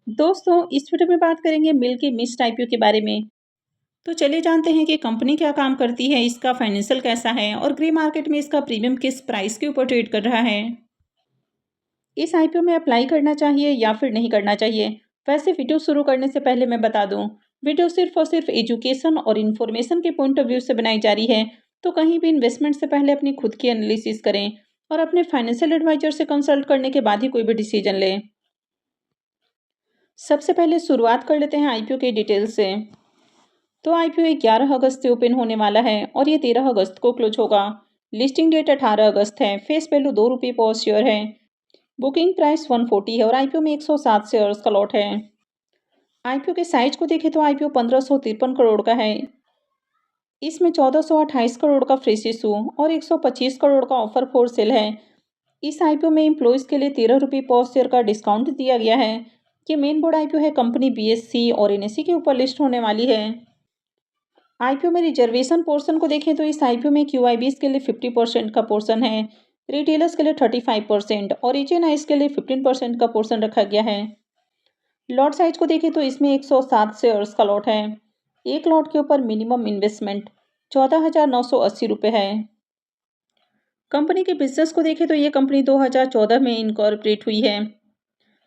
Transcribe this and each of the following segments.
दोस्तों, इस वीडियो में बात करेंगे मिल्की मिस्ट आईपीओ के बारे में। तो चलिए जानते हैं कि कंपनी क्या काम करती है, इसका फाइनेंशियल कैसा है और ग्रे मार्केट में इसका प्रीमियम किस प्राइस के ऊपर ट्रेड कर रहा है। इस आईपीओ में अप्लाई करना चाहिए या फिर नहीं करना चाहिए। वैसे वीडियो शुरू करने से पहले मैं बता दूं, वीडियो सिर्फ और सिर्फ एजुकेशन और इन्फॉर्मेशन के पॉइंट ऑफ व्यू से बनाई जा रही है। तो कहीं भी इन्वेस्टमेंट से पहले अपनी खुद की एनालिसिस करें और अपने फाइनेंशियल एडवाइजर से कंसल्ट करने के बाद ही कोई भी डिसीजन लें। सबसे पहले शुरुआत कर लेते हैं आईपीओ के डिटेल से। तो आईपीओ 11 अगस्त से ओपन होने वाला है और ये 13 अगस्त को क्लोज होगा। लिस्टिंग डेट 18 अगस्त है। फेस वैल्यू ₹2 पर शेयर है। बुकिंग प्राइस 140 है और आईपीओ में 107 शेयर्स का लॉट है। आईपीओ के साइज को देखें तो आईपीओ 1553 करोड़ का है। इसमें 1428 करोड़ का फ्रेश इशू और 125 करोड़ का ऑफर फॉर सेल है। इस आईपीओ में एम्प्लॉइज के लिए ₹13 पर शेयर का डिस्काउंट दिया गया है। ये मेन बोर्ड आईपीओ है। कंपनी बीएससी और एनएससी के ऊपर लिस्ट होने वाली है। आईपीओ में रिजर्वेशन पोर्शन को देखें तो इस आईपीओ में क्यूआईबीज के लिए 50% का पोर्शन है। रिटेलर्स के लिए 35% और एचएनआईज के लिए 15% का पोर्शन रखा गया है। लॉट साइज को देखें तो इसमें 107 शेयर्स का लॉट है। एक लॉट के ऊपर मिनिमम इन्वेस्टमेंट ₹14,980 है। कंपनी के बिजनेस को देखें तो ये कंपनी 2014 में इनकॉर्पोरेट हुई है।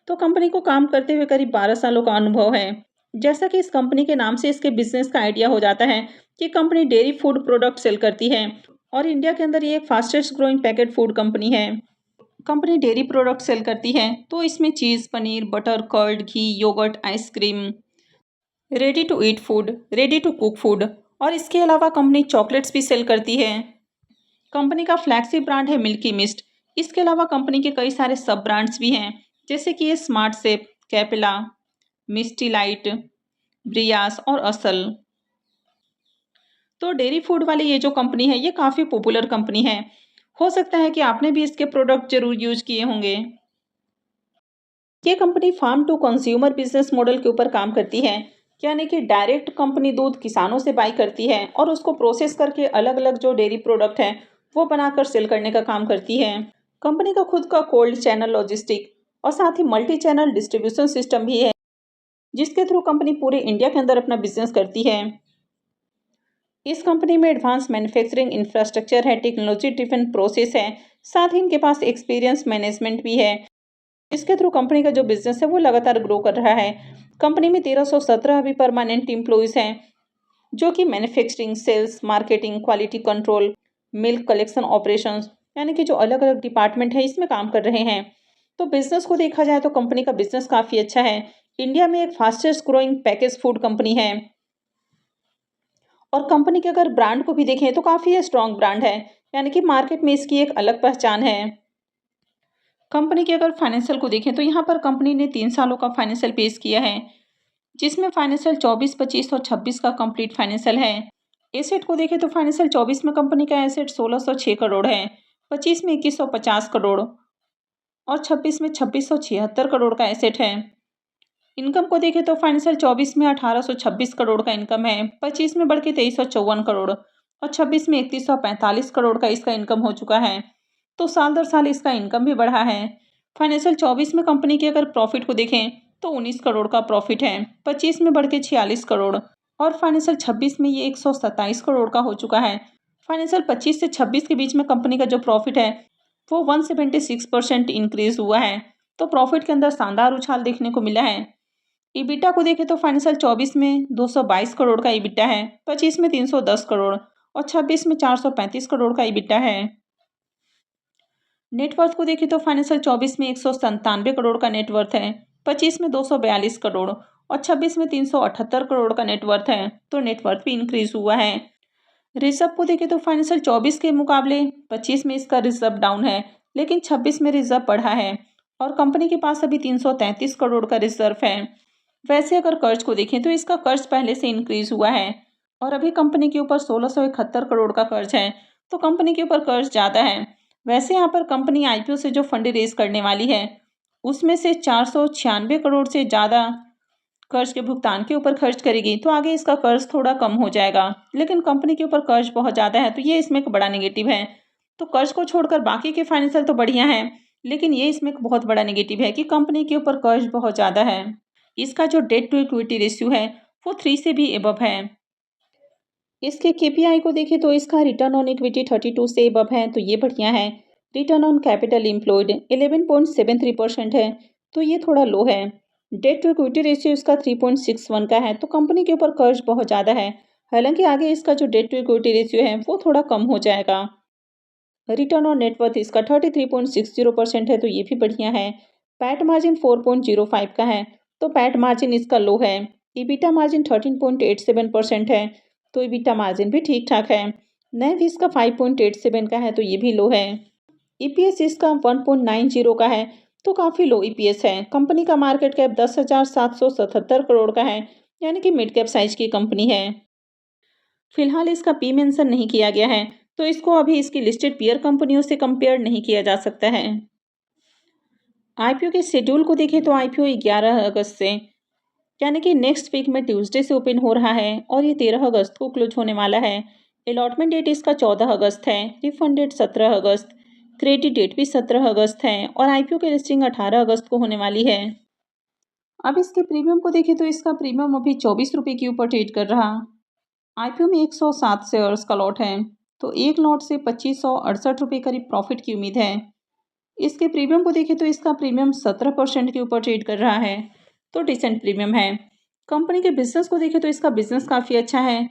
तो कंपनी को काम करते हुए करीब 12 सालों का अनुभव है। जैसा कि इस कंपनी के नाम से इसके बिजनेस का आइडिया हो जाता है कि company dairy food product sale करती है और इंडिया के अंदर ये एक fastest growing packet food company है। कंपनी डेयरी प्रोडक्ट सेल करती है तो इसमें cheese, paneer, butter, curd, ghee, yoghurt, ice cream, ready to eat food, ready to cook food और इसके अलावा कंपनी चॉकलेट्स भी सेल करती है। कंपनी का फ्लैगशिप ब्रांड है मिल्की मिस्ट। इसके अलावा कंपनी के कई सारे सब ब्रांड्स भी हैं, जैसे कि ये स्मार्ट सेप, कैपिला, मिस्टी लाइट, ब्रियास और असल। तो डेयरी फूड वाली ये जो कंपनी है ये काफ़ी पॉपुलर कंपनी है। हो सकता है कि आपने भी इसके प्रोडक्ट जरूर यूज किए होंगे। ये company farm to consumer business model के ऊपर काम करती है, यानी कि डायरेक्ट कंपनी दूध किसानों से बाई करती है और उसको प्रोसेस करके अलग अलग जो डेयरी प्रोडक्ट है वो बनाकर सेल करने का काम करती है। कंपनी का खुद का कोल्ड चैनल लॉजिस्टिक और साथ ही मल्टी चैनल डिस्ट्रीब्यूशन सिस्टम भी है, जिसके थ्रू कंपनी पूरे इंडिया के अंदर अपना बिजनेस करती है। इस कंपनी में एडवांस मैन्युफैक्चरिंग इंफ्रास्ट्रक्चर है, टेक्नोलॉजी ड्रिवन प्रोसेस है, साथ ही इनके पास एक्सपीरियंस मैनेजमेंट भी है। इसके थ्रू कंपनी का जो बिजनेस है वो लगातार ग्रो कर रहा है। कंपनी में 1317 अभी परमानेंट एम्प्लॉइज हैं, जो कि manufacturing, sales, marketing, quality control, milk collection operations, यानी कि जो अलग अलग डिपार्टमेंट है इसमें काम कर रहे हैं। तो बिजनेस को देखा जाए तो कंपनी का बिजनेस काफ़ी अच्छा है। इंडिया में एक fastest growing package food company है और कंपनी के अगर ब्रांड को भी देखें तो काफ़ी स्ट्रॉन्ग ब्रांड है, यानी कि मार्केट में इसकी एक अलग पहचान है। कंपनी के अगर फाइनेंशियल को देखें तो यहाँ पर कंपनी ने 3 सालों का फाइनेंशियल पेश किया है, जिसमें फाइनेंशियल 24, 25 और 26 का कंप्लीट फाइनेंशियल है। एसेट को देखें तो फाइनेंशियल 24 में कंपनी का एसेट 1606 करोड़ है, 25 में 2150 करोड़ और 26 में 2676 करोड़ का एसेट है। इनकम को देखें तो फाइनेंशियल 24 में 1826 करोड़ का इनकम है, 25 में बढ़ के 2354 करोड़ और 26 में 3145 करोड़ का इसका इनकम हो चुका है। तो साल दर साल इसका इनकम भी बढ़ा है। फाइनेंशियल 24 में कंपनी के अगर प्रॉफिट को देखें तो 19 करोड़ का प्रॉफिट है, 25 में बढ़ के 46 करोड़ और फाइनेंशियल 26 में ये 127 करोड़ का हो चुका है। फाइनेंशियल 25 से 26 के बीच में कंपनी का जो प्रॉफिट है वो 176% इंक्रीज हुआ है। तो प्रॉफिट के अंदर शानदार उछाल देखने को मिला है। ईबिटा को देखें तो फाइनेंशियल 24 में 222 करोड़ का ईबिटा है, 25 में 310 करोड़ और 26 में 435 करोड़ का ईबिटा है। नेटवर्थ को देखें तो फाइनेंशियल 24 में 197 करोड़ का नेटवर्थ है, 25 में 242 करोड़ और 26 में 378 करोड़ का नेटवर्थ है। तो नेटवर्थ भी इंक्रीज हुआ है। रिजर्व को देखें तो फाइनेंशियल 24 के मुकाबले 25 में इसका रिजर्व डाउन है, लेकिन 26 में रिजर्व बढ़ा है और कंपनी के पास अभी 333 करोड़ का रिजर्व है। वैसे अगर कर्ज को देखें तो इसका कर्ज पहले से इंक्रीज हुआ है और अभी कंपनी के ऊपर 1671 करोड़ का कर्ज है। तो कंपनी के ऊपर कर्ज ज़्यादा है। वैसे यहाँ पर कंपनी आईपीओ से जो फंड रेज करने वाली है उसमें से 496 करोड़ से ज़्यादा कर्ज के भुगतान के ऊपर खर्च करेगी, तो आगे इसका कर्ज थोड़ा कम हो जाएगा। लेकिन कंपनी के ऊपर कर्ज बहुत ज़्यादा है तो ये इसमें एक बड़ा नेगेटिव है। तो कर्ज को छोड़कर बाकी के फाइनेंशियल तो बढ़िया है, लेकिन ये इसमें एक बहुत बड़ा नेगेटिव है कि कंपनी के ऊपर कर्ज बहुत ज़्यादा है। इसका जो डेट टू इक्विटी रेशियो है वो 3 से भी एबव है। इसके केपीआई को देखें तो इसका रिटर्न ऑन इक्विटी 32 से एबव है, तो ये बढ़िया है। रिटर्न ऑन कैपिटल एम्प्लॉयड 11.73% है, तो ये थोड़ा लो है। डेट टू इक्विटी रेशियो इसका 3.61 का है, तो कंपनी के ऊपर कर्ज बहुत ज़्यादा है। हालांकि आगे इसका जो डेट टू इक्विटी रेशियो है वो थोड़ा कम हो जाएगा। रिटर्न ऑन नेटवर्थ इसका 33.60% है, तो ये भी बढ़िया है। पैट मार्जिन 4.05 का है, तो पैट मार्जिन इसका लो है। ईबिटा मार्जिन 13.87% है, तो ईबिटा मार्जिन भी ठीक ठाक है। नेट इसका 5.87 का है, तो ये भी लो है। ईपीएस इसका 1.90 का है, तो काफ़ी लो ईपीएस है। कंपनी का मार्केट कैप 10,777 करोड़ का है, यानी कि मिड कैप साइज की कंपनी है। फिलहाल इसका पी मेंशन नहीं किया गया है, तो इसको अभी इसकी लिस्टेड पीयर कंपनियों से कंपेयर नहीं किया जा सकता है। आईपीओ के शेड्यूल को देखें तो आईपीओ 11 अगस्त से, यानी कि नेक्स्ट वीक में ट्यूसडे से ओपन हो रहा है और ये 13 अगस्त को क्लोज होने वाला है। अलॉटमेंट डेट इसका 14 अगस्त है, रिफंड डेट 17 अगस्त, क्रेडिट डेट भी 17 अगस्त है और आईपीओ की लिस्टिंग 18 अगस्त को होने वाली है। अब इसके प्रीमियम को देखें तो इसका प्रीमियम अभी 24 रुपये के ऊपर ट्रेड कर रहा। आईपीओ में 107 शेयर्स का लॉट है, तो एक लॉट से 2568 रुपये करीब प्रॉफिट की उम्मीद है। इसके प्रीमियम को देखें तो इसका प्रीमियम 17% के ऊपर ट्रेड कर रहा है, तो डिसेंट प्रीमियम है। कंपनी के बिजनेस को देखें तो इसका बिजनेस काफ़ी अच्छा है।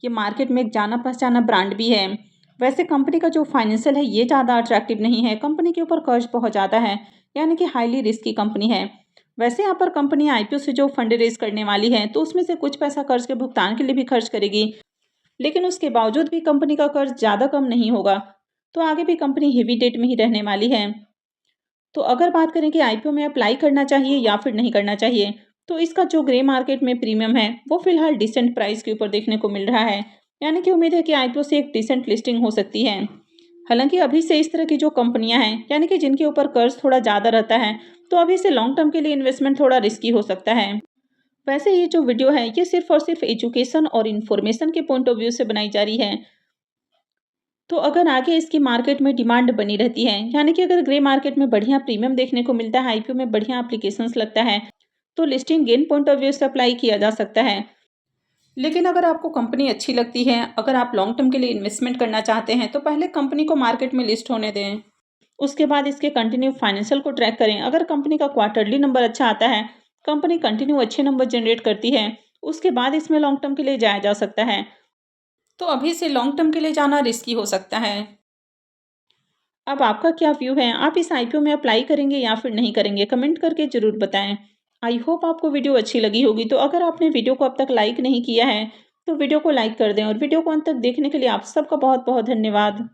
ये मार्केट में एक जाना पहचाना ब्रांड भी है। वैसे कंपनी का जो फाइनेंशियल है ये ज़्यादा अट्रैक्टिव नहीं है। कंपनी के ऊपर कर्ज बहुत ज़्यादा है, यानी कि हाईली रिस्की कंपनी है। वैसे यहाँ पर कंपनी आईपीओ से जो फंड रेज करने वाली है तो उसमें से कुछ पैसा कर्ज के भुगतान के लिए भी खर्च करेगी, लेकिन उसके बावजूद भी कंपनी का कर्ज ज़्यादा कम नहीं होगा, तो आगे भी कंपनी हेवी डेट में ही रहने वाली है। तो अगर बात करें कि आईपीओ में अप्लाई करना चाहिए या फिर नहीं करना चाहिए, तो इसका जो ग्रे मार्केट में प्रीमियम है वो फिलहाल डिसेंट प्राइस के ऊपर देखने को मिल रहा है, यानी कि उम्मीद है कि आईपीओ से एक डिसेंट लिस्टिंग हो सकती है। हालांकि अभी से इस तरह की जो कंपनियां हैं, यानी कि जिनके ऊपर कर्ज थोड़ा ज़्यादा रहता है, तो अभी से लॉन्ग टर्म के लिए इन्वेस्टमेंट थोड़ा रिस्की हो सकता है। वैसे ये जो वीडियो है ये सिर्फ और सिर्फ एजुकेशन और इन्फॉर्मेशन के पॉइंट ऑफ व्यू से बनाई जा रही है। तो अगर आगे इसकी मार्केट में डिमांड बनी रहती है, यानी कि अगर ग्रे मार्केट में बढ़िया प्रीमियम देखने को मिलता है, आईपीओ में बढ़िया एप्लीकेशंस लगता है, तो listing gain point of view से अप्लाई किया जा सकता है। लेकिन अगर आपको कंपनी अच्छी लगती है, अगर आप लॉन्ग टर्म के लिए इन्वेस्टमेंट करना चाहते हैं, तो पहले कंपनी को मार्केट में लिस्ट होने दें। उसके बाद इसके कंटिन्यू फाइनेंशियल को ट्रैक करें। अगर कंपनी का क्वार्टरली नंबर अच्छा आता है, कंपनी कंटिन्यू अच्छे नंबर जनरेट करती है, उसके बाद इसमें लॉन्ग टर्म के लिए जाया जा सकता है। तो अभी से लॉन्ग टर्म के लिए जाना रिस्की हो सकता है। अब आपका क्या व्यू है? आप इस आईपीओ में अप्लाई करेंगे या फिर नहीं करेंगे? कमेंट करके ज़रूर बताएं। आई होप आपको वीडियो अच्छी लगी होगी। तो अगर आपने वीडियो को अब तक लाइक नहीं किया है, तो वीडियो को लाइक कर दें और वीडियो को अंत तक देखने के लिए आप सबका बहुत बहुत धन्यवाद।